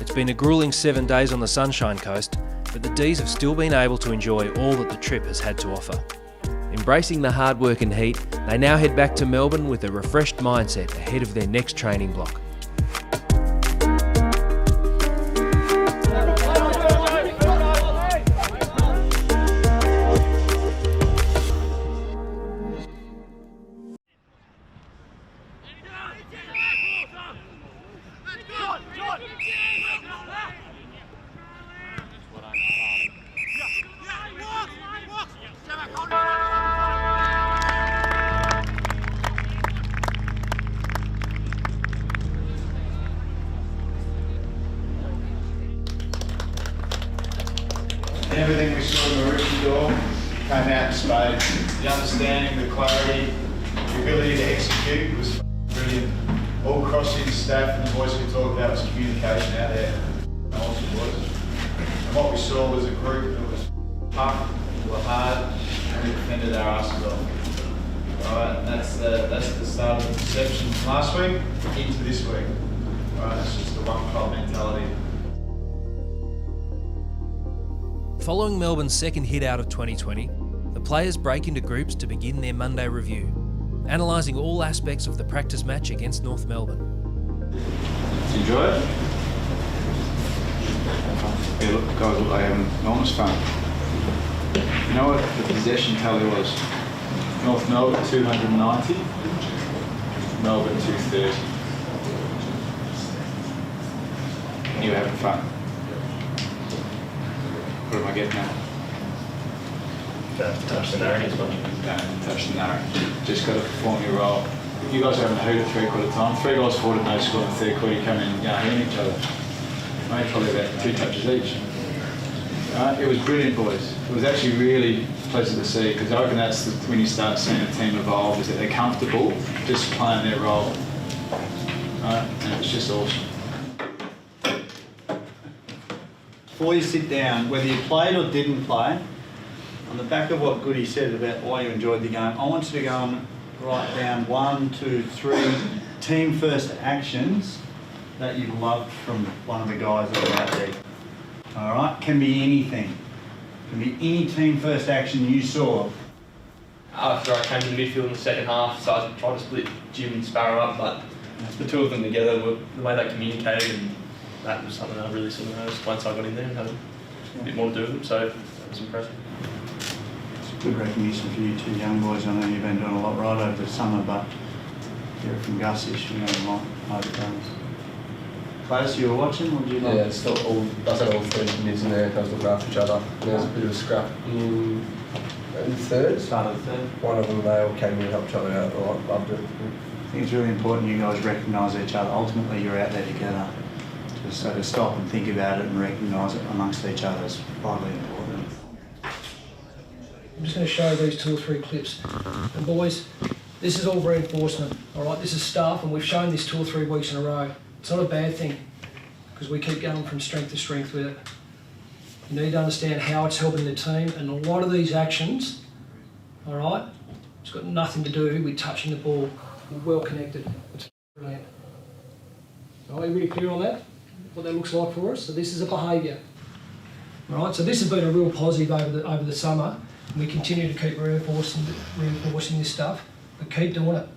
It's been a gruelling 7 days on the Sunshine Coast, but the D's have still been able to enjoy all that the trip has had to offer. Embracing the hard work and heat, they now head back to Melbourne with a refreshed mindset ahead of their next training block. Everything we saw in the rookie door came out in spades. The understanding, the clarity, the ability to execute was brilliant. All crossing staff and the voice we talked about was communication out there. Awesome was. And what we saw was a group that was tough, we were hard, and we defended our asses off. Alright, and that's the start of the perception from last week into this week. Right, it's just the one club mentality. Following Melbourne's second hit out of 2020, the players break into groups to begin their Monday review, analysing all aspects of the practice match against North Melbourne. Did you enjoy it? Yeah, look, guys, look, they having enormous fun. You know what the possession tally was? North Melbourne 290, Melbourne 230. And you were having fun. What am I getting at? Don't touch the narrative, but Don't touch the narrative. Just got to perform your role. You guys are having a hoot at three-quarter time. 3 goals forward, no score in the third quarter. You come in and hitting each other. Mate, probably about 2 touches each. It was brilliant, boys. It was actually really pleasant to see, because I reckon that's when you start seeing a team evolve, is that they're comfortable just playing their role. And it's just awesome. Before you sit down, whether you played or didn't play, on the back of what Goody said about why you enjoyed the game, I want you to go and write down 1, 2, 3 team first actions that you loved from one of the guys that were out there. All right, can be anything. Can be any team first action you saw. After I came to the midfield in the second half, so I tried to split Jim and Sparrow up, but the two of them together, the way they communicated, and that was something I really sort of noticed once I got in there and had a bit more to do with them, so that was impressive. It's good recognition for you two young boys. I know you've been doing a lot right over the summer, but you're from Gus-ish, you know, a lot over times. Players you were watching, what did you like? Yeah, it's still all, I said all 3 mids in there, guys looking after each other. There was a bit of a scrap in the third. Start of the third. One of them, they all came in and helped each other out. I loved it. I think it's really important you guys recognise each other. Ultimately, you're out there together. So to stop and think about it and recognise it amongst each other is vitally important. I'm just going to show these 2 or 3 clips. And boys, this is all reinforcement, all right? This is stuff, and we've shown this 2 or 3 weeks in a row. It's not a bad thing, because we keep going from strength to strength with it. You need to understand how it's helping the team, and a lot of these actions, all right, it's got nothing to do with touching the ball. We're well connected. It's brilliant. Are you really clear on that? What that looks like for us? So this is a behaviour. All right, so this has been a real positive over the summer, and we continue to keep reinforcing this stuff, but keep doing it,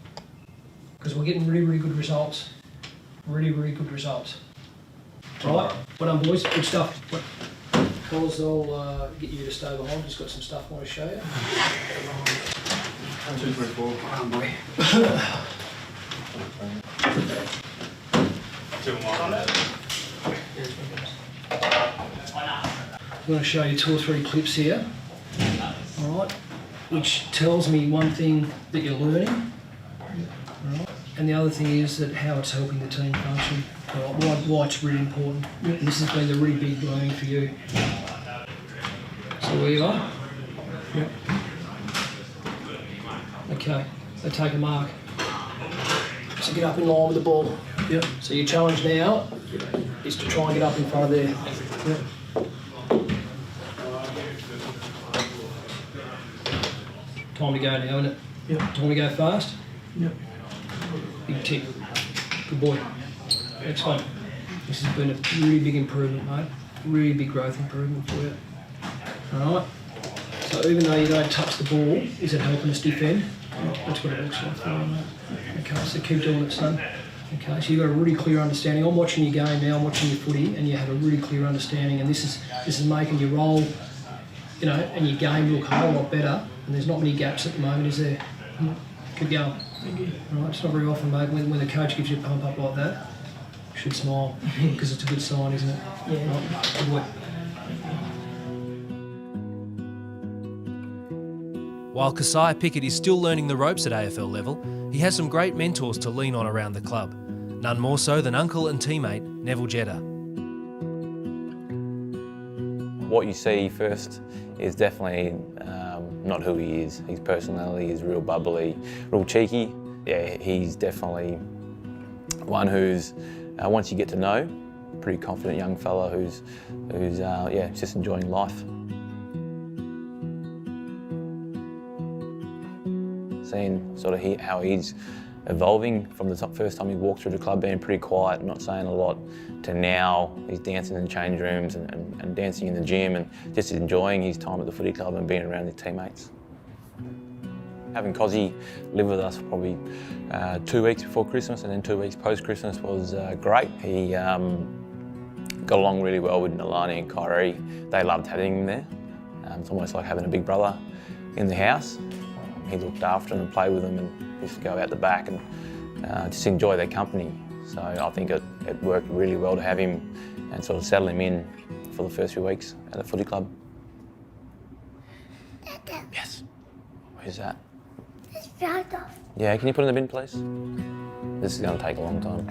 because we're getting really, really good results. Really, really good results. All right, well done, boys. Good stuff. Fellas, I'll get you to stay behind. Just got some stuff I want to show you. 1, 2, 3, 4. Come on, boy. I'm going to show you 2 or 3 clips here. All right, which tells me one thing that you're learning. All right. And the other thing is that how it's helping the team function, why it's really important. And this has been the really big learning for you. So where you are? Yep. Okay, so take a mark. So get up in line with the ball. Yep. So your challenge now is to try and get up in front of there. Yep. Time to go now, isn't it? Yep. Time to go fast? Yep. Big tick. Good boy. Next one. This has been a really big improvement, mate. Really big growth improvement for you. Alright. So even though you don't touch the ball, is it helping us defend? That's what it looks like for you, mate. Okay, so keep doing it, son. Okay, so you've got a really clear understanding. I'm watching your game now, I'm watching your footy, and you have a really clear understanding, and this is making your role, you know, and your game look a whole lot better, and there's not many gaps at the moment, is there? Keep going. All right, it's not very often, mate, when the coach gives you a pump up like that, you should smile, because it's a good sign, isn't it? Yeah. Right, good work. While Keziah Pickett is still learning the ropes at AFL level, he has some great mentors to lean on around the club. None more so than uncle and teammate Neville Jetta. What you see first is definitely not who he is. His personality is real bubbly, real cheeky. Yeah, he's definitely one who's, once you get to know, pretty confident young fella who's just enjoying life. Seeing sort of how he's evolving from the first time he walked through the club being pretty quiet, not saying a lot, to now he's dancing in change rooms and dancing in the gym and just enjoying his time at the footy club and being around his teammates. Having Cozzy live with us probably 2 weeks before Christmas and then 2 weeks post-Christmas was great. He got along really well with Nalani and Kyrie. They loved having him there. It's almost like having a big brother in the house. He looked after them and played with them and used to go out the back and just enjoy their company. So I think it worked really well to have him and sort of settle him in for the first few weeks at the footy club. Yes. Who's that? It's dropped off. Yeah, can you put it in the bin, please? This is going to take a long time.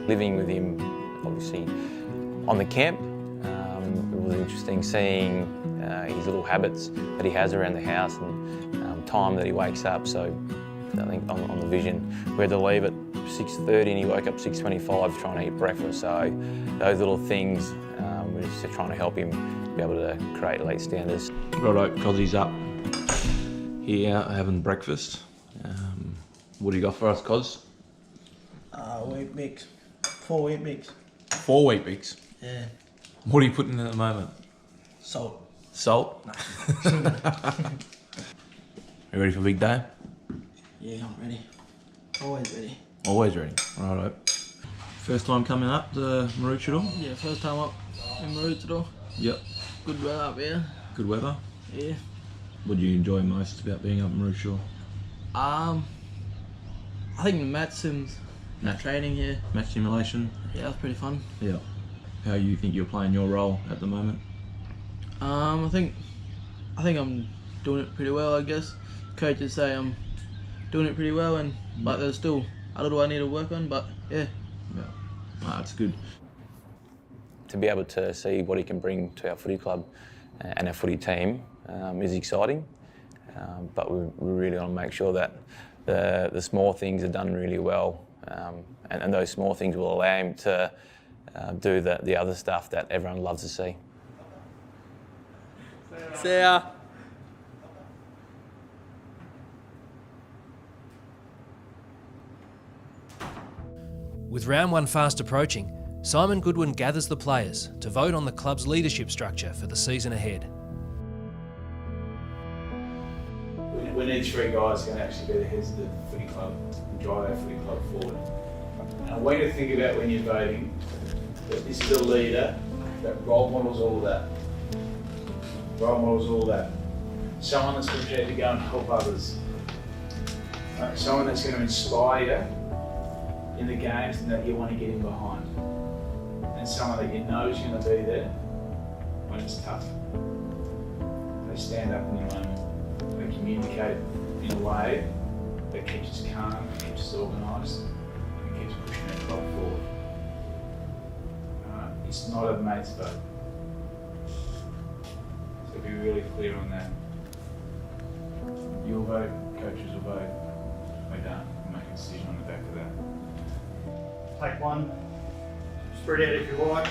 Living with him, obviously, on the camp, it was interesting seeing his little habits that he has around the house and time that he wakes up. So I think on the vision, we had to leave at 6:30 and he woke up 6:25 trying to eat breakfast. So those little things, we're just trying to help him be able to create elite standards. Righto, Cozzy's up here having breakfast. What do you got for us, Coz? Wheat mix. 4 wheat mix. 4 wheat bix. Yeah. What are you putting in at the moment? Salt. Salt? No. You ready for big day? Yeah, I'm ready. Always ready. Always ready. Righto. First time coming up to Maroochydore? Yeah, first time up in Maroochydore. Yep. Good weather up here. Good weather? Yeah. What do you enjoy most about being up in Maroochydore? I think the mat sims. Match Training here. Match simulation? Yeah, that was pretty fun. Yeah. How you think you're playing your role at the moment? I think I'm doing it pretty well, I guess. Coaches say I'm doing it pretty well, and but there's still a little I need to work on, but yeah. Yeah. That's good. To be able to see what he can bring to our footy club and our footy team is exciting, but we really want to make sure that the small things are done really well, and those small things will allow him to do the other stuff that everyone loves to see. See ya. With round one fast approaching, Simon Goodwin gathers the players to vote on the club's leadership structure for the season ahead. We need 3 guys who can actually be the heads of the footy club and drive our footy club forward. And I want you to think about when you're voting that this is a leader that role models all that. Role models all that. Someone that's prepared to go and help others. Right? Someone that's going to inspire you in the games and that you want to get in behind. And someone that you know is going to be there when it's tough. They stand up in the moment. They communicate in a way that keeps us calm, keeps us organised, and keeps pushing our club forward. It's not a mate's vote. So be really clear on that. You'll vote, coaches will vote. We're done. We'll make a decision on the back of that. Take one. Spread out if you like.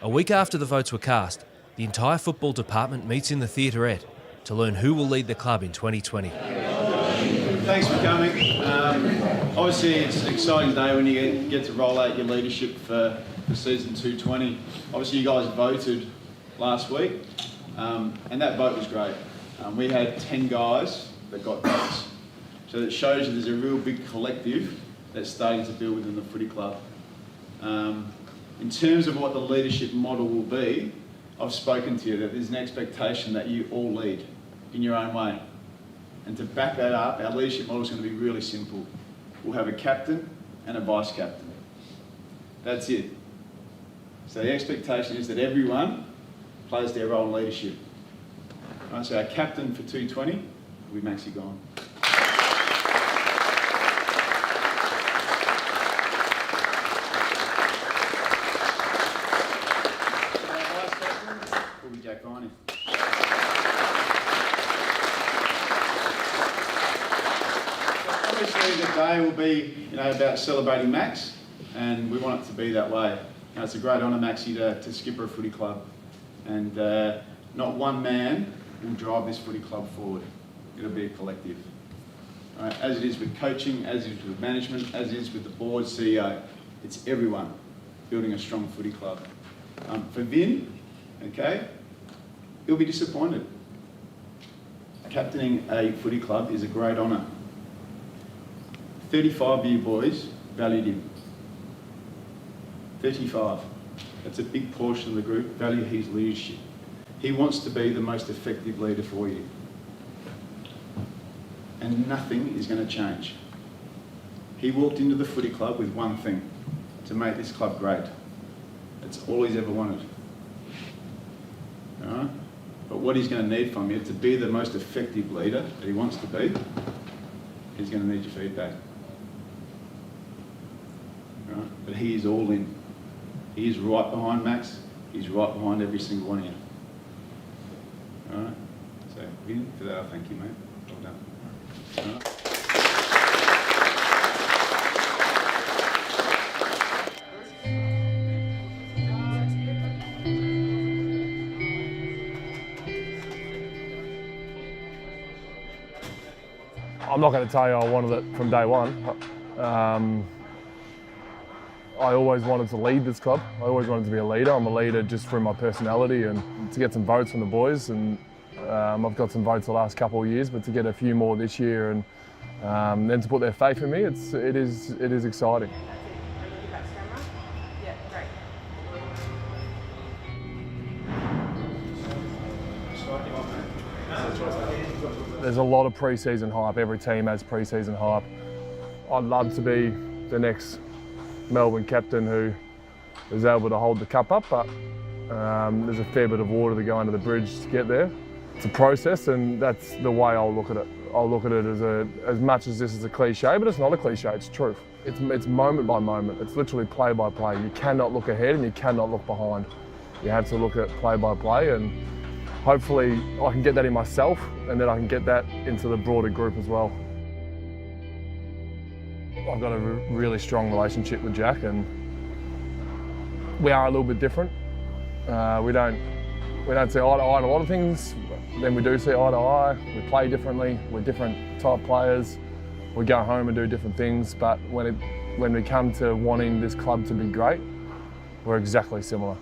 A week after the votes were cast, the entire football department meets in the theaterette to learn who will lead the club in 2020. Thanks for coming. Obviously, it's an exciting day when you get to roll out your leadership for season 220. Obviously, you guys voted last week, and that vote was great. We had 10 guys that got votes. So it shows you there's a real big collective that's starting to build within the footy club. In terms of what the leadership model will be, I've spoken to you that there's an expectation that you all lead in your own way. And to back that up, our leadership model is going to be really simple. We'll have a captain and a vice captain. That's it. So the expectation is that everyone plays their role in leadership. Right, so our captain for 220 will be Maxi Gone. Jack Viney. Obviously the day will be, about celebrating Max, and we want it to be that way. It's a great honour, Maxie, to skipper a footy club, and not one man will drive this footy club forward. It'll be a collective. As it is with coaching, as it is with management, as it is with the board, CEO, it's everyone building a strong footy club. For Vin, okay, he'll be disappointed. Captaining a footy club is a great honour. 35 of you boys valued him. 35. That's a big portion of the group, value his leadership. He wants to be the most effective leader for you. And nothing is going to change. He walked into the footy club with one thing, to make this club great. That's all he's ever wanted. All right? But what he's going to need from you to be the most effective leader that he wants to be, he's going to need your feedback. All right? But he is all in. He is right behind Max. He's right behind every single one of you. All right? So, Vin, for that, I thank you, mate. Well done. All right. I'm not going to tell you I wanted it from day one. I always wanted to lead this club. I always wanted to be a leader. I'm a leader just through my personality and to get some votes from the boys. And I've got some votes the last couple of years, but to get a few more this year and then to put their faith in me, it is exciting. There's a lot of pre-season hype. Every team has pre-season hype. I'd love to be the next Melbourne captain who is able to hold the cup up, but there's a fair bit of water to go under the bridge to get there. It's a process, and that's the way I'll look at it. I'll look at it as much as this is a cliche, but it's not a cliche, it's truth. It's moment by moment. It's literally play by play. You cannot look ahead and you cannot look behind. You have to look at play by play, and hopefully I can get that in myself, and then I can get that into the broader group as well. I've got a really strong relationship with Jack, and we are a little bit different. We don't see eye to eye on a lot of things, then we do see eye to eye. We play differently, we're different type players. We go home and do different things, but when we come to wanting this club to be great, we're exactly similar.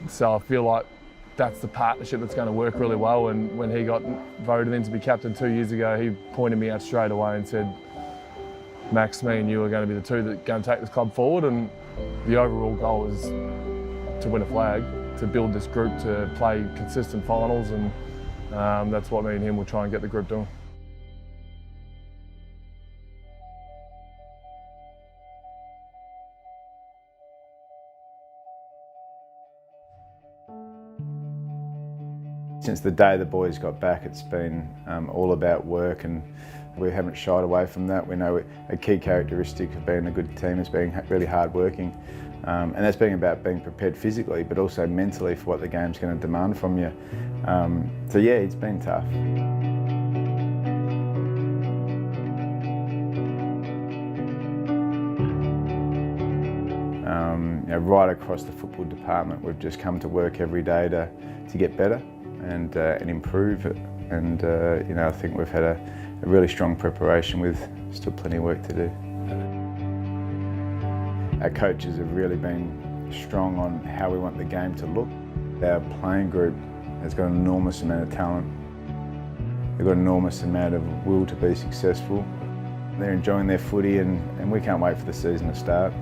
So I feel like that's the partnership that's going to work really well. And when he got voted in to be captain 2 years ago, he pointed me out straight away and said, Max, me and you are going to be the two that are going to take this club forward, and the overall goal is to win a flag, to build this group to play consistent finals, and that's what me and him will try and get the group doing. Since the day the boys got back, it's been all about work, and we haven't shied away from that. We know a key characteristic of being a good team is being really hard working, and that's being about being prepared physically, but also mentally for what the game's going to demand from you. So yeah, it's been tough. Right across the football department, we've just come to work every day to get better and improve it. And I think we've had a really strong preparation with still plenty of work to do. Our coaches have really been strong on how we want the game to look. Our playing group has got an enormous amount of talent. They've got an enormous amount of will to be successful. They're enjoying their footy, and we can't wait for the season to start.